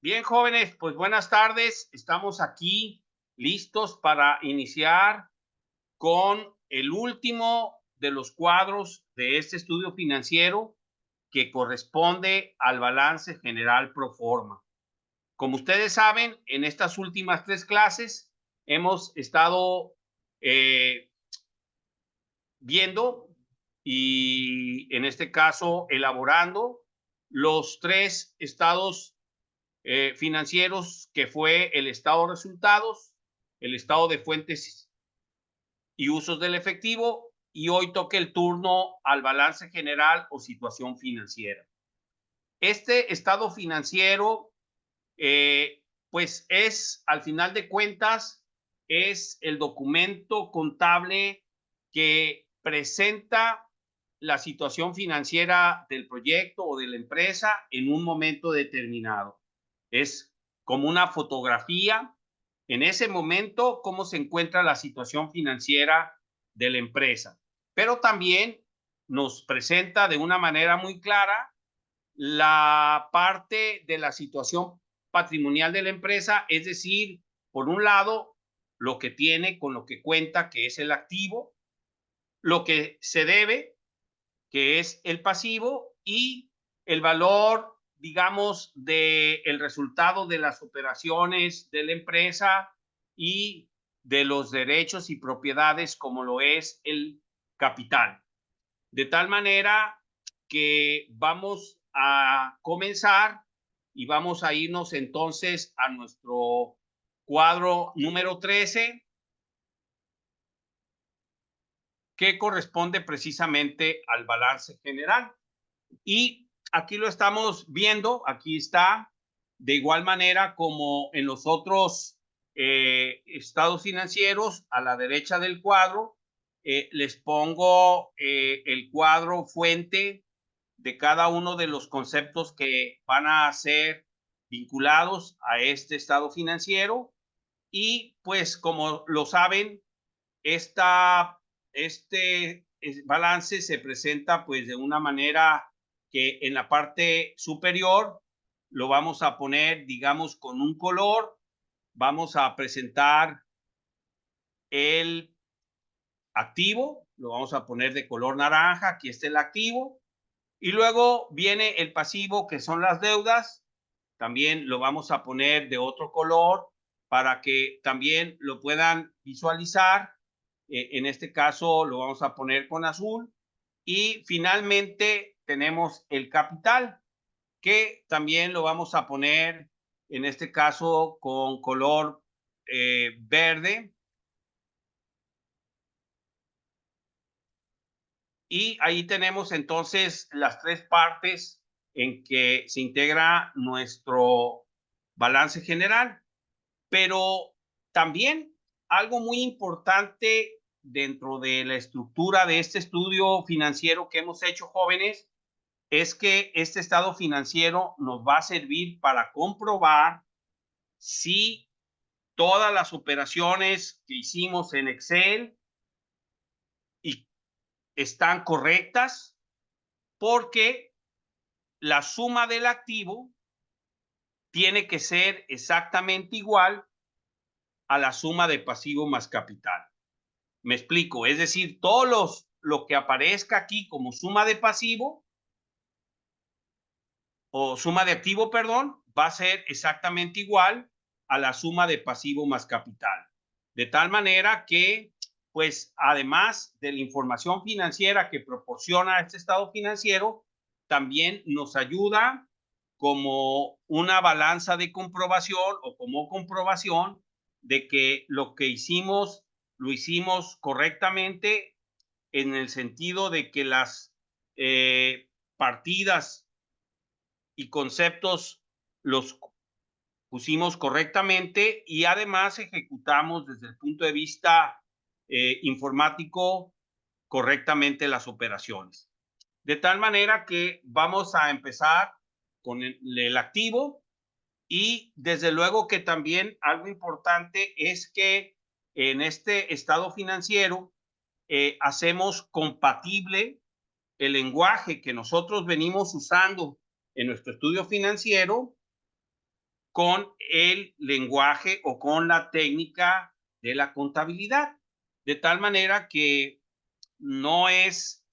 Bien, jóvenes, pues buenas tardes. Estamos aquí listos para iniciar con el último de los cuadros de este estudio financiero que corresponde al balance general pro forma. Como ustedes saben, en estas últimas tres clases hemos estado eh, viendo y en este caso elaborando los tres estados financieros, que fue el estado de resultados, el estado de fuentes y usos del efectivo, y hoy toca el turno al balance general o situación financiera. Este estado financiero, pues es, al final de cuentas, es el documento contable que presenta la situación financiera del proyecto o de la empresa en un momento determinado. Es como una fotografía en ese momento cómo se encuentra la situación financiera de la empresa, pero también nos presenta de una manera muy clara la parte de la situación patrimonial de la empresa, es decir, por un lado, lo que tiene con lo que cuenta, que es el activo, lo que se debe, que es el pasivo, y el valor, digamos, del resultado de las operaciones de la empresa y de los derechos y propiedades como lo es el capital. De tal manera que vamos a comenzar y vamos a irnos entonces a nuestro cuadro número 13, que corresponde precisamente al balance general. Y aquí lo estamos viendo, aquí está, de igual manera como en los otros estados financieros, a la derecha del cuadro, les pongo el cuadro fuente de cada uno de los conceptos que van a ser vinculados a este estado financiero. Y pues como lo saben, esta, este balance se presenta pues de una manera que en la parte superior lo vamos a poner, digamos, con un color. Vamos a presentar el activo, lo vamos a poner de color naranja, aquí está el activo. Y luego viene el pasivo, que son las deudas. También lo vamos a poner de otro color para que también lo puedan visualizar. En este caso lo vamos a poner con azul. Y finalmente tenemos el capital, que también lo vamos a poner, en este caso, con color verde. Y ahí tenemos entonces las tres partes en que se integra nuestro balance general. Pero también algo muy importante dentro de la estructura de este estudio financiero que hemos hecho, jóvenes, es que este estado financiero nos va a servir para comprobar si todas las operaciones que hicimos en Excel y están correctas, porque la suma del activo tiene que ser exactamente igual a la suma de pasivo más capital. Me explico, es decir, lo que aparezca aquí como suma de pasivo o suma de activo, perdón, va a ser exactamente igual a la suma de pasivo más capital. De tal manera que, pues, además de la información financiera que proporciona este estado financiero, también nos ayuda como una balanza de comprobación o como comprobación de que lo que hicimos lo hicimos correctamente, en el sentido de que las partidas y conceptos los pusimos correctamente, y además ejecutamos desde el punto de vista informático correctamente las operaciones. De tal manera que vamos a empezar con el activo. Y desde luego que también algo importante es que en este estado financiero hacemos compatible el lenguaje que nosotros venimos usando en nuestro estudio financiero con el lenguaje o con la técnica de la contabilidad, de tal manera que no es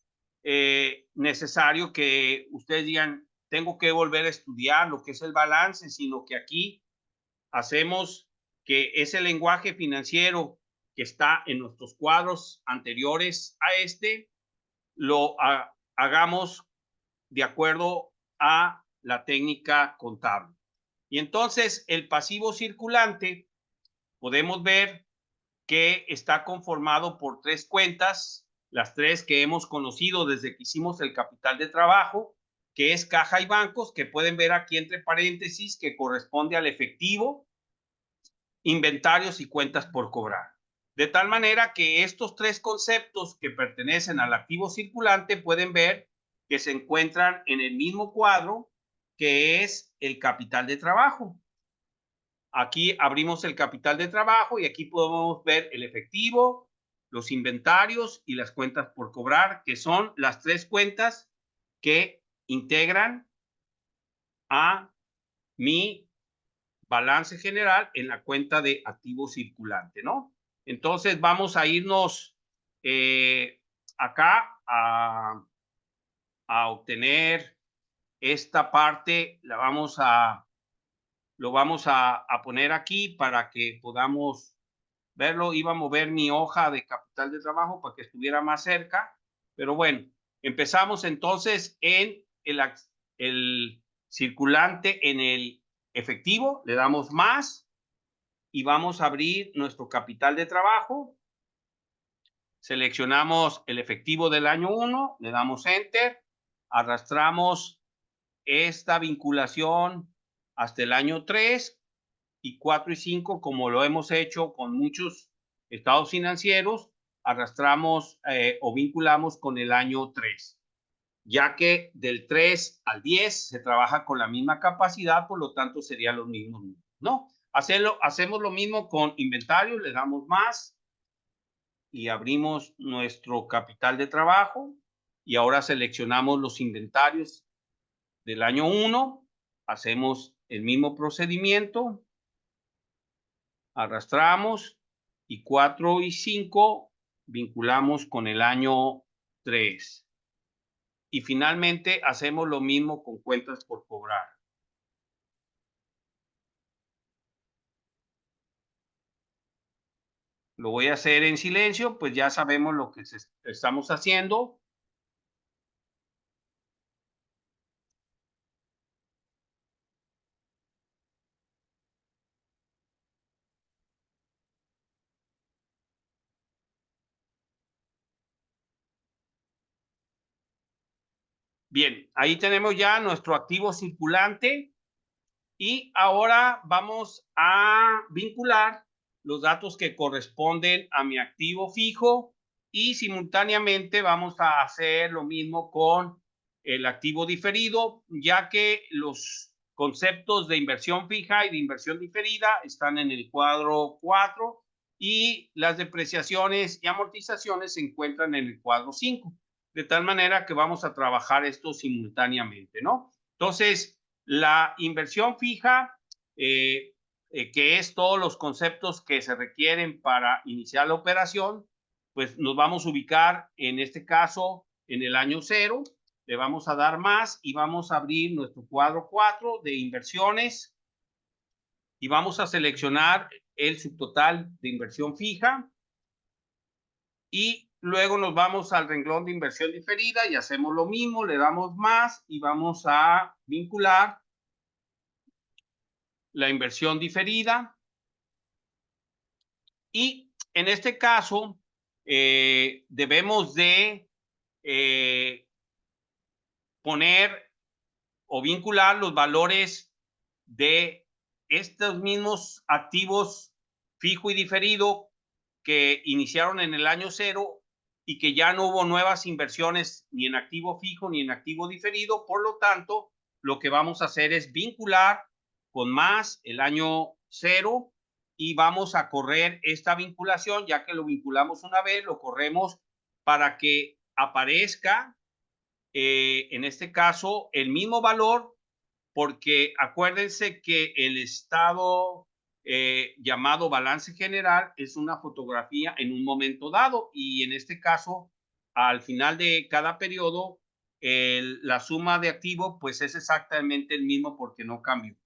necesario que ustedes digan, tengo que volver a estudiar lo que es el balance, sino que aquí hacemos que ese lenguaje financiero que está en nuestros cuadros anteriores a este, lo hagamos de acuerdo a la técnica contable. Y entonces el pasivo circulante, podemos ver que está conformado por tres cuentas, las tres que hemos conocido desde que hicimos el capital de trabajo, que es caja y bancos, que pueden ver aquí entre paréntesis, que corresponde al efectivo, inventarios y cuentas por cobrar. De tal manera que estos tres conceptos que pertenecen al activo circulante pueden ver que se encuentran en el mismo cuadro que es el capital de trabajo. Aquí abrimos el capital de trabajo y aquí podemos ver el efectivo, los inventarios y las cuentas por cobrar, que son las tres cuentas que integran a mi balance general en la cuenta de activo circulante, ¿no? Entonces vamos a irnos acá a obtener esta parte, lo vamos a poner aquí para que podamos verlo. Iba a mover mi hoja de capital de trabajo para que estuviera más cerca, pero bueno, empezamos entonces en el circulante, en el efectivo, le damos más y vamos a abrir nuestro capital de trabajo. Seleccionamos el efectivo del año 1, le damos enter, arrastramos esta vinculación hasta el año 3 y 4 y 5, como lo hemos hecho con muchos estados financieros, arrastramos o vinculamos con el año 3, ya que del 3 al 10 se trabaja con la misma capacidad, por lo tanto serían los mismos números, ¿no? Hacemos lo mismo con inventario, le damos más y abrimos nuestro capital de trabajo y ahora seleccionamos los inventarios del año 1, hacemos el mismo procedimiento, arrastramos y 4 y 5 vinculamos con el año 3. Y finalmente hacemos lo mismo con cuentas por cobrar. Lo voy a hacer en silencio, pues ya sabemos lo que estamos haciendo. Bien, ahí tenemos ya nuestro activo circulante y ahora vamos a vincular los datos que corresponden a mi activo fijo y simultáneamente vamos a hacer lo mismo con el activo diferido, ya que los conceptos de inversión fija y de inversión diferida están en el cuadro 4 y las depreciaciones y amortizaciones se encuentran en el cuadro 5. De tal manera que vamos a trabajar esto simultáneamente, ¿no? Entonces, la inversión fija, que es todos los conceptos que se requieren para iniciar la operación, pues nos vamos a ubicar en este caso en el año 0, le vamos a dar más y vamos a abrir nuestro cuadro 4 de inversiones y vamos a seleccionar el subtotal de inversión fija y luego nos vamos al renglón de inversión diferida y hacemos lo mismo, le damos más y vamos a vincular la inversión diferida. Y en este caso, debemos de poner o vincular los valores de estos mismos activos fijo y diferido que iniciaron en el año 0 y que ya no hubo nuevas inversiones ni en activo fijo ni en activo diferido. Por lo tanto, lo que vamos a hacer es vincular con más el año 0 y vamos a correr esta vinculación, ya que lo vinculamos una vez, lo corremos para que aparezca en este caso el mismo valor porque acuérdense que el estado llamado balance general es una fotografía en un momento dado y en este caso, al final de cada periodo, la suma de activo pues es exactamente el mismo porque no cambió.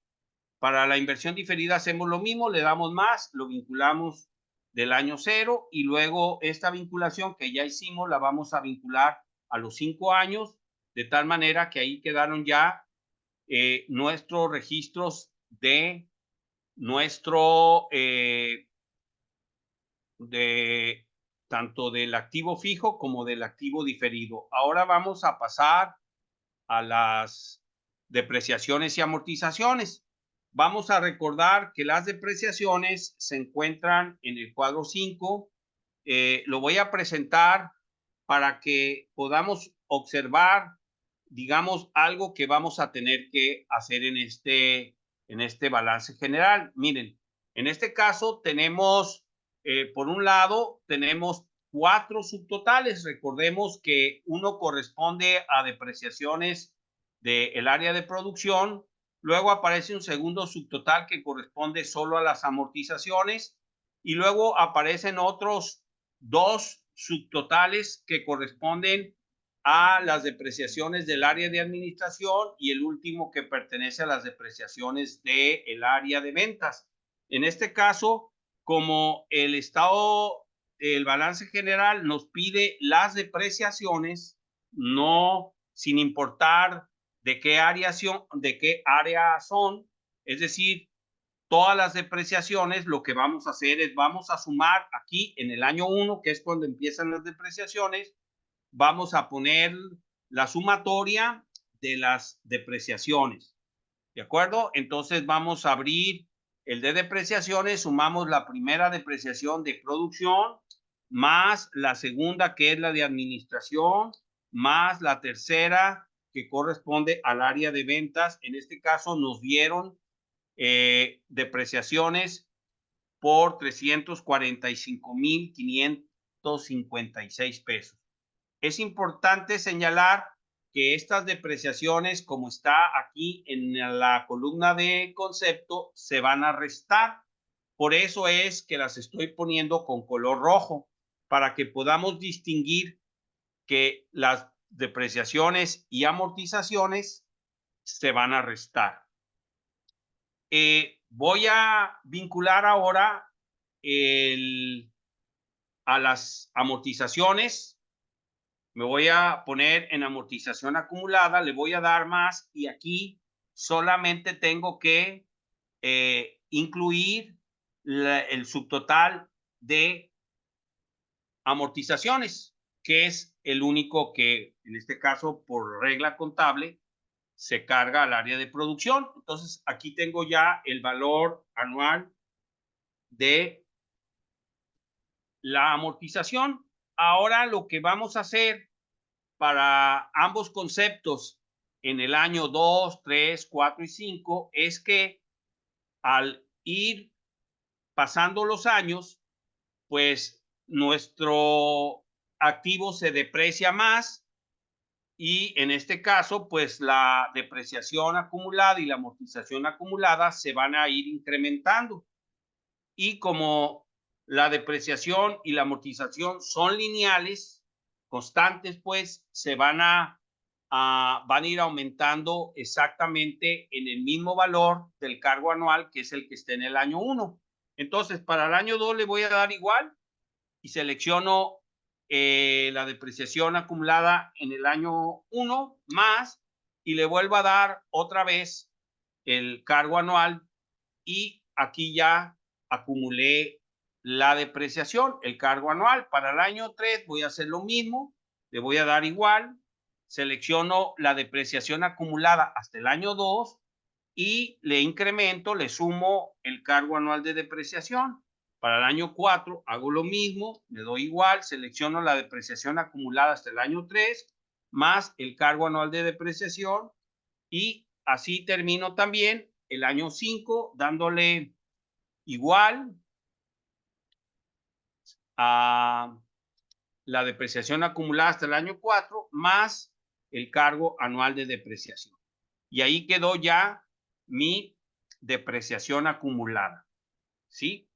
Para la inversión diferida hacemos lo mismo, le damos más, lo vinculamos del año cero y luego esta vinculación que ya hicimos la vamos a vincular a los 5 años, de tal manera que ahí quedaron ya nuestros registros de nuestro, de tanto del activo fijo como del activo diferido. Ahora vamos a pasar a las depreciaciones y amortizaciones. Vamos a recordar que las depreciaciones se encuentran en el cuadro 5. Lo voy a presentar para que podamos observar, digamos, algo que vamos a tener que hacer en este balance general. Miren, en este caso tenemos, por un lado, tenemos 4 subtotales. Recordemos que uno corresponde a depreciaciones del área de producción. Luego aparece un segundo subtotal que corresponde solo a las amortizaciones. Y luego aparecen otros 2 subtotales que corresponden a las depreciaciones del área de administración y el último que pertenece a las depreciaciones del área de ventas. En este caso, como el estado, el balance general nos pide las depreciaciones, no sin importar de qué área son, es decir, todas las depreciaciones, lo que vamos a hacer es vamos a sumar aquí en el año 1, que es cuando empiezan las depreciaciones, vamos a poner la sumatoria de las depreciaciones. ¿De acuerdo? Entonces vamos a abrir el de depreciaciones, sumamos la primera depreciación de producción, más la segunda que es la de administración, más la tercera que corresponde al área de ventas. En este caso nos dieron depreciaciones por 345,556 pesos. Es importante señalar que estas depreciaciones, como está aquí en la columna de concepto, se van a restar. Por eso es que las estoy poniendo con color rojo, para que podamos distinguir que las depreciaciones y amortizaciones se van a restar. Voy a vincular ahora a las amortizaciones. Me voy a poner en amortización acumulada, le voy a dar más y aquí solamente tengo que incluir el subtotal de amortizaciones, que es el único que en este caso por regla contable se carga al área de producción. Entonces aquí tengo ya el valor anual de la amortización. Ahora lo que vamos a hacer para ambos conceptos en el año 2, 3, 4 y 5 es que al ir pasando los años, pues nuestro activo se deprecia más y en este caso, pues la depreciación acumulada y la amortización acumulada se van a ir incrementando. Y como la depreciación y la amortización son lineales, constantes, pues se van van a ir aumentando exactamente en el mismo valor del cargo anual, que es el que esté en el año 1. Entonces, para el año 2 le voy a dar igual y selecciono la depreciación acumulada en el año 1 más y le vuelvo a dar otra vez el cargo anual y aquí ya acumulé la depreciación, el cargo anual. Para el año 3 voy a hacer lo mismo, le voy a dar igual, selecciono la depreciación acumulada hasta el año 2 y le incremento, le sumo el cargo anual de depreciación. Para el año 4 hago lo mismo, le doy igual, selecciono la depreciación acumulada hasta el año 3 más el cargo anual de depreciación y así termino también el año 5 dándole igual a la depreciación acumulada hasta el año 4 más el cargo anual de depreciación. y ahí quedó ya mi depreciación acumulada, ¿sí?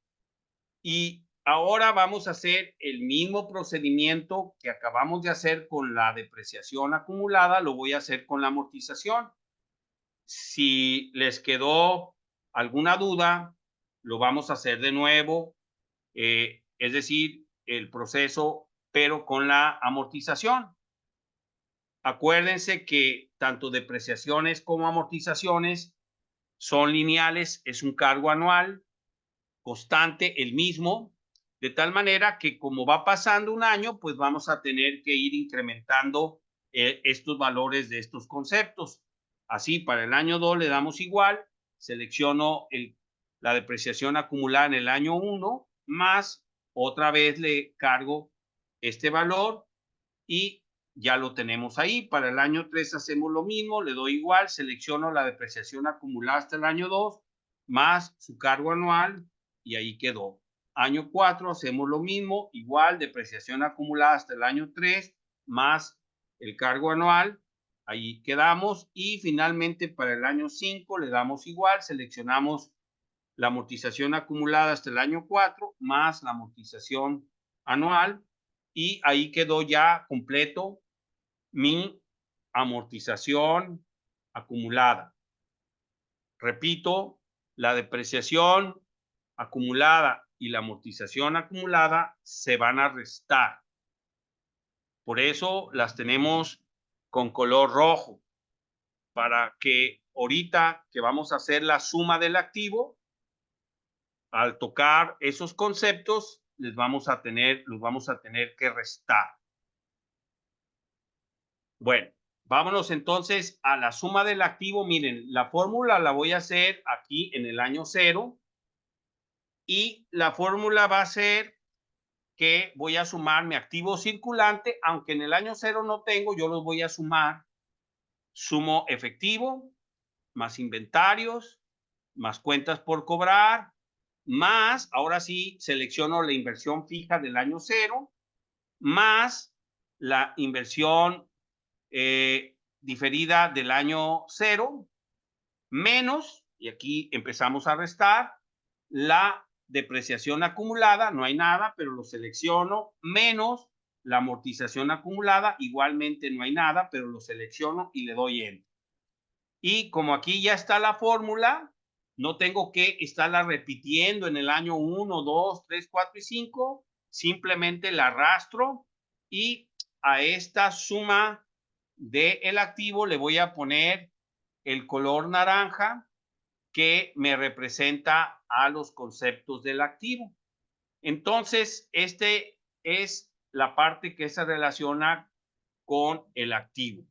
Y ahora vamos a hacer el mismo procedimiento que acabamos de hacer con la depreciación acumulada, lo voy a hacer con la amortización. Si les quedó alguna duda, lo vamos a hacer de nuevo, es decir, el proceso, pero con la amortización. Acuérdense que tanto depreciaciones como amortizaciones son lineales, es un cargo anual, constante, el mismo, de tal manera que como va pasando un año, pues vamos a tener que ir incrementando estos valores de estos conceptos. Así, para el año 2 le damos igual, selecciono la depreciación acumulada en el año 1, más otra vez le cargo este valor y ya lo tenemos ahí. Para el año 3 hacemos lo mismo, le doy igual, selecciono la depreciación acumulada hasta el año 2, más su cargo anual, y ahí quedó. Año 4 hacemos lo mismo, igual, depreciación acumulada hasta el año 3, más el cargo anual, ahí quedamos. Y finalmente para el año 5 le damos igual, seleccionamos la amortización acumulada hasta el año 4, más la amortización anual, y ahí quedó ya completo mi amortización acumulada. Repito, la depreciación acumulada y la amortización acumulada se van a restar. Por eso las tenemos con color rojo, para que ahorita que vamos a hacer la suma del activo, al tocar esos conceptos, los vamos a tener que restar. Bueno, vámonos entonces a la suma del activo. Miren, la fórmula la voy a hacer aquí en el año 0 y la fórmula va a ser que voy a sumar mi activo circulante, aunque en el año 0 no tengo, yo los voy a sumar. Sumo efectivo, más inventarios, más cuentas por cobrar, más, ahora sí, selecciono la inversión fija del año 0, más la inversión diferida del año 0, menos, y aquí empezamos a restar, la depreciación acumulada, no hay nada, pero lo selecciono, menos la amortización acumulada, igualmente no hay nada, pero lo selecciono y le doy Enter. Y como aquí ya está la fórmula, no tengo que estarla repitiendo en el año 1, 2, 3, 4 y 5, simplemente la arrastro y a esta suma del activo le voy a poner el color naranja que me representa a los conceptos del activo. Entonces, este es la parte que se relaciona con el activo.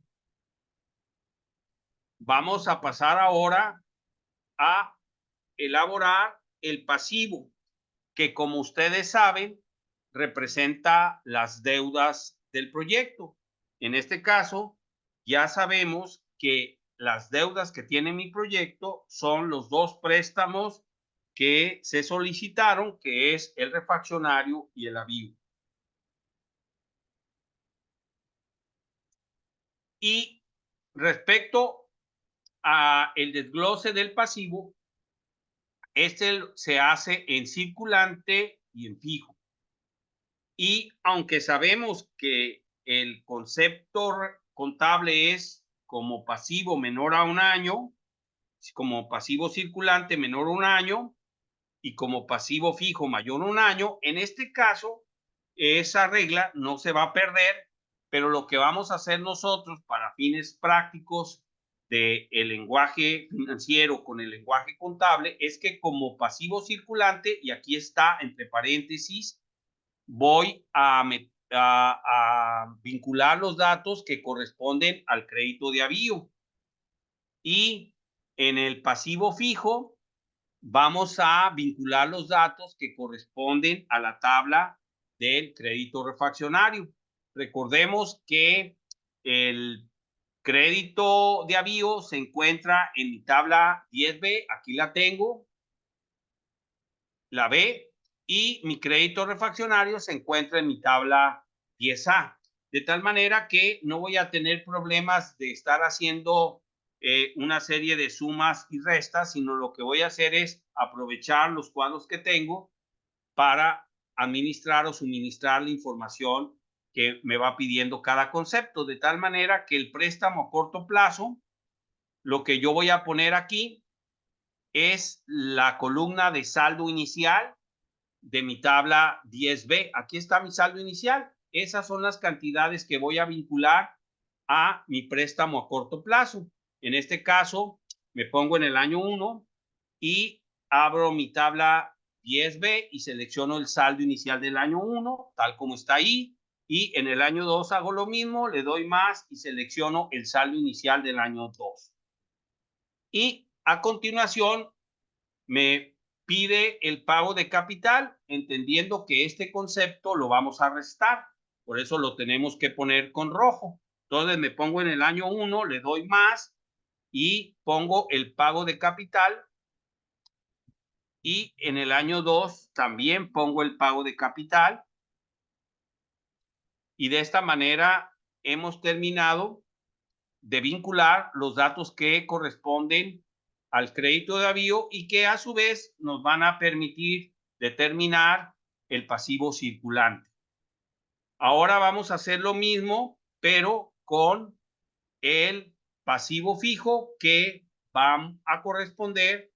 Vamos a pasar ahora a elaborar el pasivo, que como ustedes saben, representa las deudas del proyecto. En este caso, ya sabemos que las deudas que tiene mi proyecto son los dos préstamos que se solicitaron, que es el refaccionario y el avío. Y respecto a el desglose del pasivo, este se hace en circulante y en fijo. Y aunque sabemos que el concepto contable es como pasivo menor a un año, como pasivo circulante menor a un año y como pasivo fijo mayor a un año, en este caso, esa regla no se va a perder, pero lo que vamos a hacer nosotros para fines prácticos del lenguaje financiero con el lenguaje contable es que como pasivo circulante, y aquí está entre paréntesis, voy a vincular los datos que corresponden al crédito de avío. Y en el pasivo fijo vamos a vincular los datos que corresponden a la tabla del crédito refaccionario. Recordemos que el crédito de avío se encuentra en mi tabla 10B, aquí la tengo, la B, y mi crédito refaccionario se encuentra en mi tabla 10A. De tal manera que no voy a tener problemas de estar haciendo una serie de sumas y restas, sino lo que voy a hacer es aprovechar los cuadros que tengo para administrar o suministrar la información que me va pidiendo cada concepto, de tal manera que el préstamo a corto plazo, lo que yo voy a poner aquí es la columna de saldo inicial de mi tabla 10B. Aquí está mi saldo inicial. Esas son las cantidades que voy a vincular a mi préstamo a corto plazo. En este caso, me pongo en el año 1 y abro mi tabla 10B y selecciono el saldo inicial del año 1, tal como está ahí. Y en el año 2 hago lo mismo, le doy más y selecciono el saldo inicial del año 2. Y a continuación me pide el pago de capital, entendiendo que este concepto lo vamos a restar. Por eso lo tenemos que poner con rojo. Entonces me pongo en el año 1, le doy más y pongo el pago de capital. Y en el año 2 también pongo el pago de capital. Y de esta manera hemos terminado de vincular los datos que corresponden al crédito de avío y que a su vez nos van a permitir determinar el pasivo circulante. Ahora vamos a hacer lo mismo, pero con el pasivo fijo que va a corresponder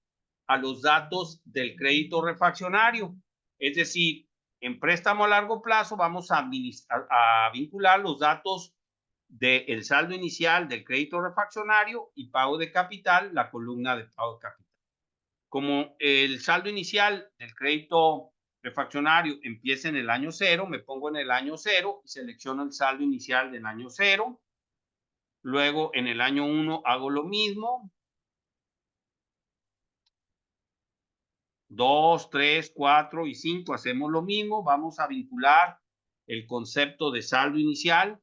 a los datos del crédito refaccionario. Es decir, en préstamo a largo plazo vamos a vincular los datos del saldo inicial del crédito refaccionario y pago de capital, la columna de pago de capital. Como el saldo inicial del crédito refaccionario empieza en el año 0, me pongo en el año 0 y selecciono el saldo inicial del año 0. Luego en el año 1 hago lo mismo. 2, 3, 4 y 5 hacemos lo mismo. Vamos a vincular el concepto de saldo inicial,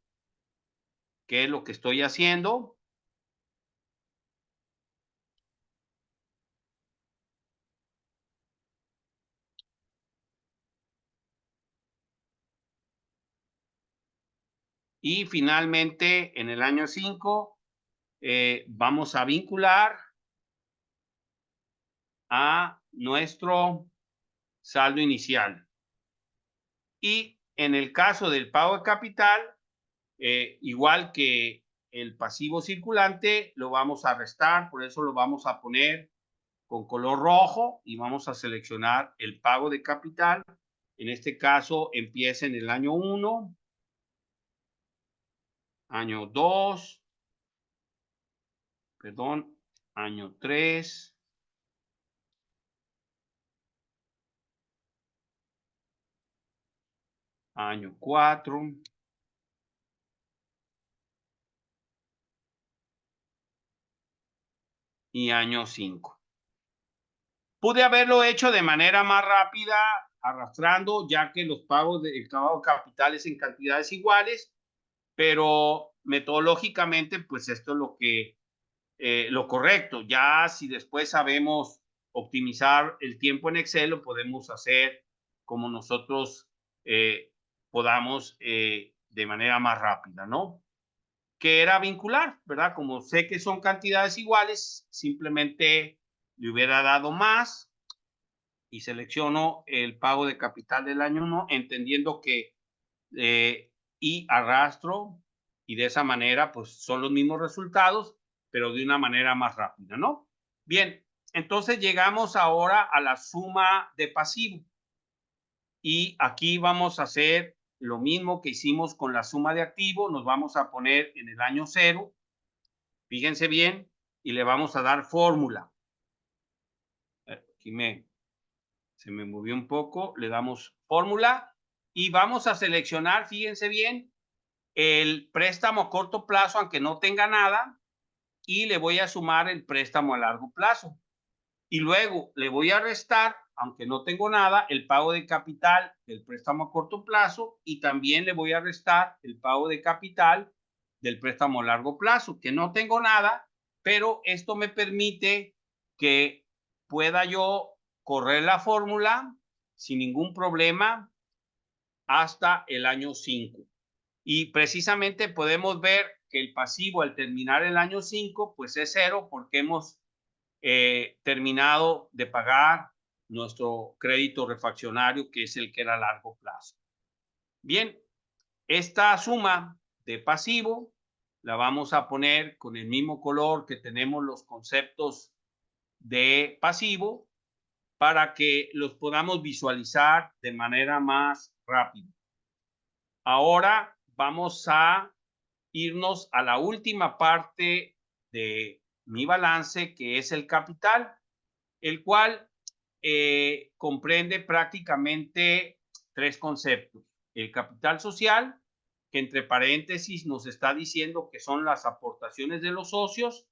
que es lo que estoy haciendo. Y finalmente, en el año 5, vamos a vincular a nuestro saldo inicial. Y en el caso del pago de capital, igual que el pasivo circulante, lo vamos a restar, por eso lo vamos a poner con color rojo y vamos a seleccionar el pago de capital. En este caso empieza en el año 1, año 2, perdón, año 3, año 4 y año 5. Pude haberlo hecho de manera más rápida, arrastrando, ya que los pagos del pago de capital es en cantidades iguales, pero metodológicamente, pues esto es lo correcto. Ya si después sabemos optimizar el tiempo en Excel, lo podemos hacer como nosotros podamos de manera más rápida, ¿no? Que era vincular, ¿verdad? Como sé que son cantidades iguales, simplemente le hubiera dado más y selecciono el pago de capital del año 1, entendiendo que y arrastro y de esa manera pues son los mismos resultados, pero de una manera más rápida, ¿no? Bien, entonces llegamos ahora a la suma de pasivo y aquí vamos a hacer lo mismo que hicimos con la suma de activo, nos vamos a poner en el año 0, fíjense bien, y le vamos a dar fórmula. Aquí se me movió un poco, le damos fórmula y vamos a seleccionar, fíjense bien, el préstamo a corto plazo, aunque no tenga nada, y le voy a sumar el préstamo a largo plazo. Y luego le voy a restar, aunque no tengo nada, el pago de capital del préstamo a corto plazo y también le voy a restar el pago de capital del préstamo a largo plazo, que no tengo nada, pero esto me permite que pueda yo correr la fórmula sin ningún problema hasta el año 5. Y precisamente podemos ver que el pasivo al terminar el año 5, pues es 0 porque hemos terminado de pagar nuestro crédito refaccionario, que es el que era a largo plazo. Bien, esta suma de pasivo la vamos a poner con el mismo color que tenemos los conceptos de pasivo para que los podamos visualizar de manera más rápida. Ahora vamos a irnos a la última parte de mi balance, que es el capital, el cual comprende prácticamente 3 conceptos. El capital social, que entre paréntesis nos está diciendo que son las aportaciones de los socios,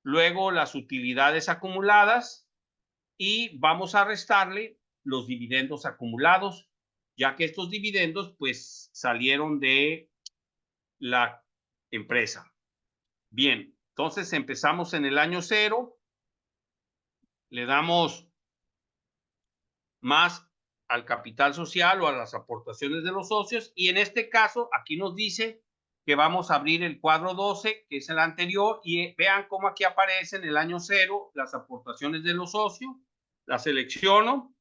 luego las utilidades acumuladas y vamos a restarle los dividendos acumulados, ya que estos dividendos pues salieron de la empresa. Bien, entonces empezamos en el año 0, le damos más al capital social o a las aportaciones de los socios, y en este caso aquí nos dice que vamos a abrir el cuadro 12, que es el anterior, y vean cómo aquí aparece en el año 0 las aportaciones de los socios, las selecciono,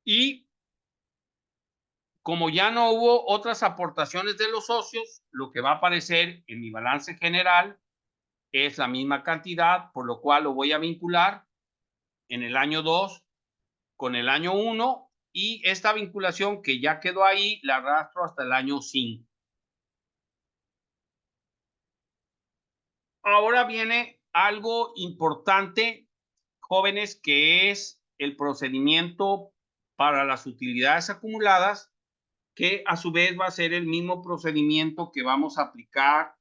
y como ya no hubo otras aportaciones de los socios, lo que va a aparecer en mi balance general es la misma cantidad, por lo cual lo voy a vincular en el año 2 con el año 1 y esta vinculación que ya quedó ahí la arrastro hasta el año 5. Ahora viene algo importante, jóvenes, que es el procedimiento para las utilidades acumuladas, que a su vez va a ser el mismo procedimiento que vamos a aplicar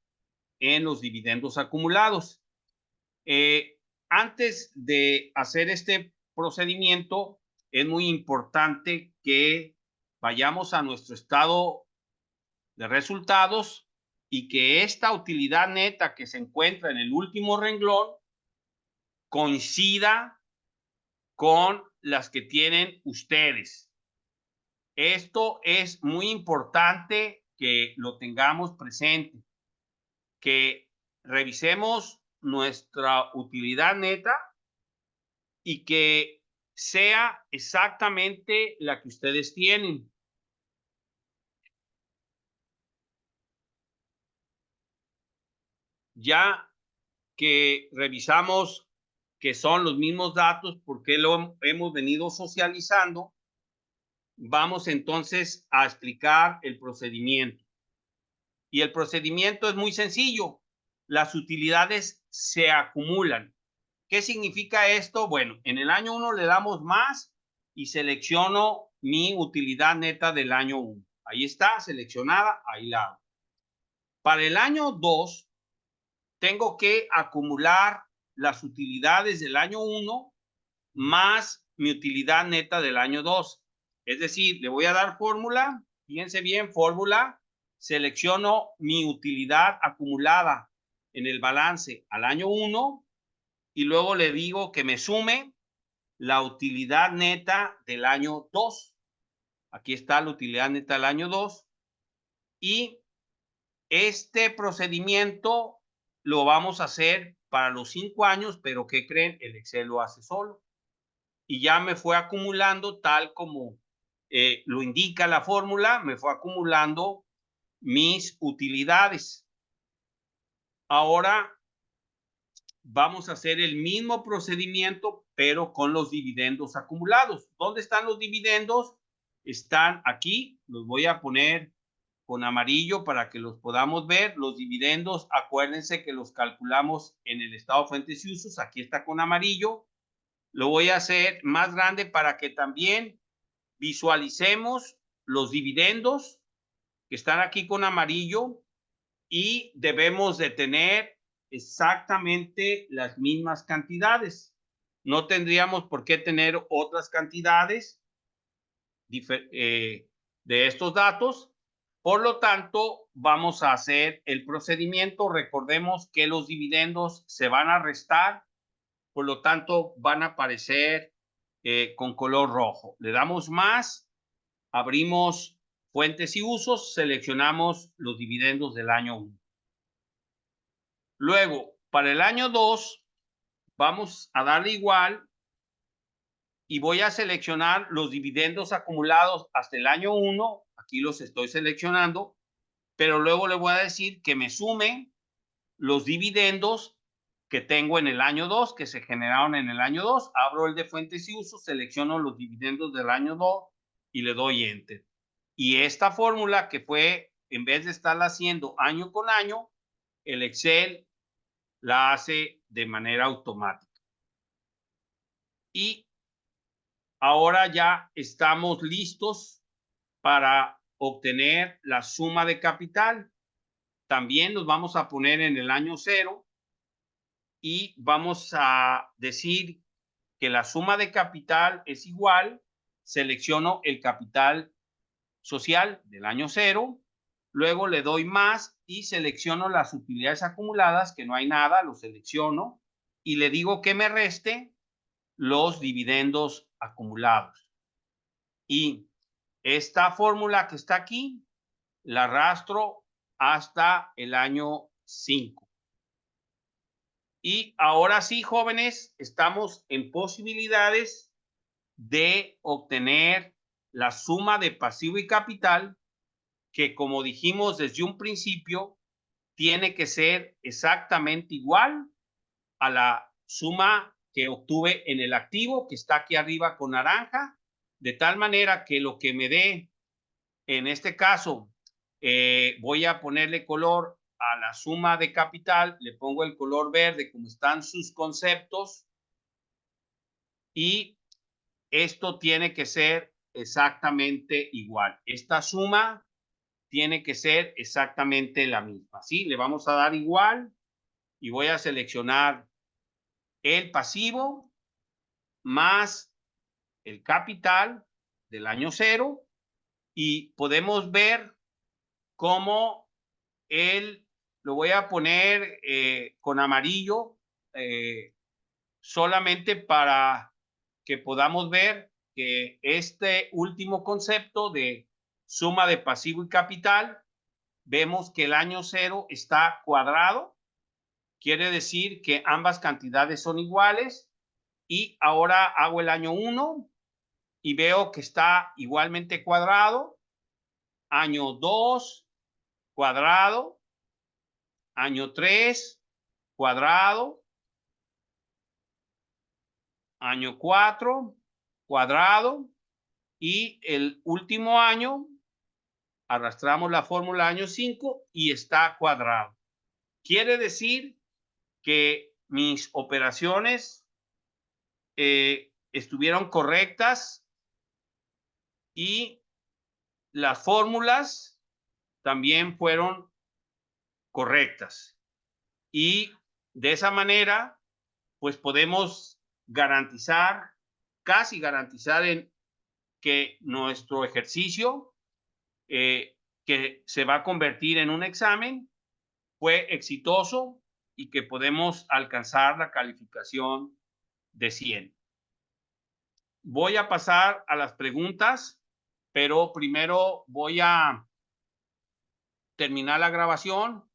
en los dividendos acumulados. Antes de hacer este procedimiento, es muy importante que vayamos a nuestro estado de resultados y que esta utilidad neta que se encuentra en el último renglón coincida con las que tienen ustedes. Esto es muy importante que lo tengamos presente, que revisemos nuestra utilidad neta y que sea exactamente la que ustedes tienen. Ya que revisamos que son los mismos datos porque lo hemos venido socializando, vamos entonces a explicar el procedimiento. Y el procedimiento es muy sencillo. Las utilidades se acumulan. ¿Qué significa esto? Bueno, en el año 1 le damos más y selecciono mi utilidad neta del año 1. Ahí está, seleccionada, ahí la hago. Para el año 2, tengo que acumular las utilidades del año 1 más mi utilidad neta del año 2. Es decir, le voy a dar fórmula, fíjense bien, fórmula, selecciono mi utilidad acumulada en el balance al año 1 y luego le digo que me sume la utilidad neta del año 2. Aquí está la utilidad neta del año 2 y este procedimiento lo vamos a hacer para los 5 años, pero ¿qué creen? El Excel lo hace solo. Y ya me fue acumulando tal como lo indica la fórmula, me fue acumulando mis utilidades. Ahora vamos a hacer el mismo procedimiento, pero con los dividendos acumulados. ¿Dónde están los dividendos? Están aquí, los voy a poner con amarillo para que los podamos ver. Los dividendos, acuérdense que los calculamos en el estado de fuentes y usos, aquí está con amarillo. Lo voy a hacer más grande para que también visualicemos los dividendos que están aquí con amarillo y debemos de tener exactamente las mismas cantidades. No tendríamos por qué tener otras cantidades de estos datos. Por lo tanto, vamos a hacer el procedimiento. Recordemos que los dividendos se van a restar, por lo tanto, van a aparecer con color rojo. Le damos más, abrimos fuentes y usos, seleccionamos los dividendos del año 1. Luego, para el año 2, vamos a darle igual y voy a seleccionar los dividendos acumulados hasta el año 1. Aquí los estoy seleccionando, pero luego le voy a decir que me sume los dividendos que tengo en el año 2, que se generaron en el año 2. Abro el de fuentes y usos, selecciono los dividendos del año 2 y le doy Enter. Y esta fórmula que fue, en vez de estarla haciendo año con año, el Excel la hace de manera automática. Y ahora ya estamos listos para obtener la suma de capital. También nos vamos a poner en el año 0 y vamos a decir que la suma de capital es igual, selecciono el capital social del año 0, luego le doy más y selecciono las utilidades acumuladas, que no hay nada, lo selecciono y le digo que me reste los dividendos acumulados. Y esta fórmula que está aquí la arrastro hasta el año 5. Y ahora sí, jóvenes, estamos en posibilidades de obtener la suma de pasivo y capital, que como dijimos desde un principio, tiene que ser exactamente igual a la suma que obtuve en el activo, que está aquí arriba con naranja, de tal manera que lo que me dé, en este caso, voy a ponerle color a la suma de capital, le pongo el color verde como están sus conceptos, y esto tiene que ser exactamente igual. Esta suma tiene que ser exactamente la misma, ¿sí? Le vamos a dar igual y voy a seleccionar el pasivo más el capital del año 0 y podemos ver cómo lo voy a poner con amarillo solamente para que podamos ver que este último concepto de suma de pasivo y capital, vemos que el año 0 está cuadrado, quiere decir que ambas cantidades son iguales, y ahora hago el año 1 y veo que está igualmente cuadrado, año 2 cuadrado, año 3 cuadrado, año 4 cuadrado, y el último año arrastramos la fórmula año 5 y está cuadrado. Quiere decir que mis operaciones estuvieron correctas y las fórmulas también fueron correctas. Y de esa manera, pues podemos garantizar, casi garantizar que nuestro ejercicio, que se va a convertir en un examen, fue exitoso y que podemos alcanzar la calificación de 100. Voy a pasar a las preguntas, pero primero voy a terminar la grabación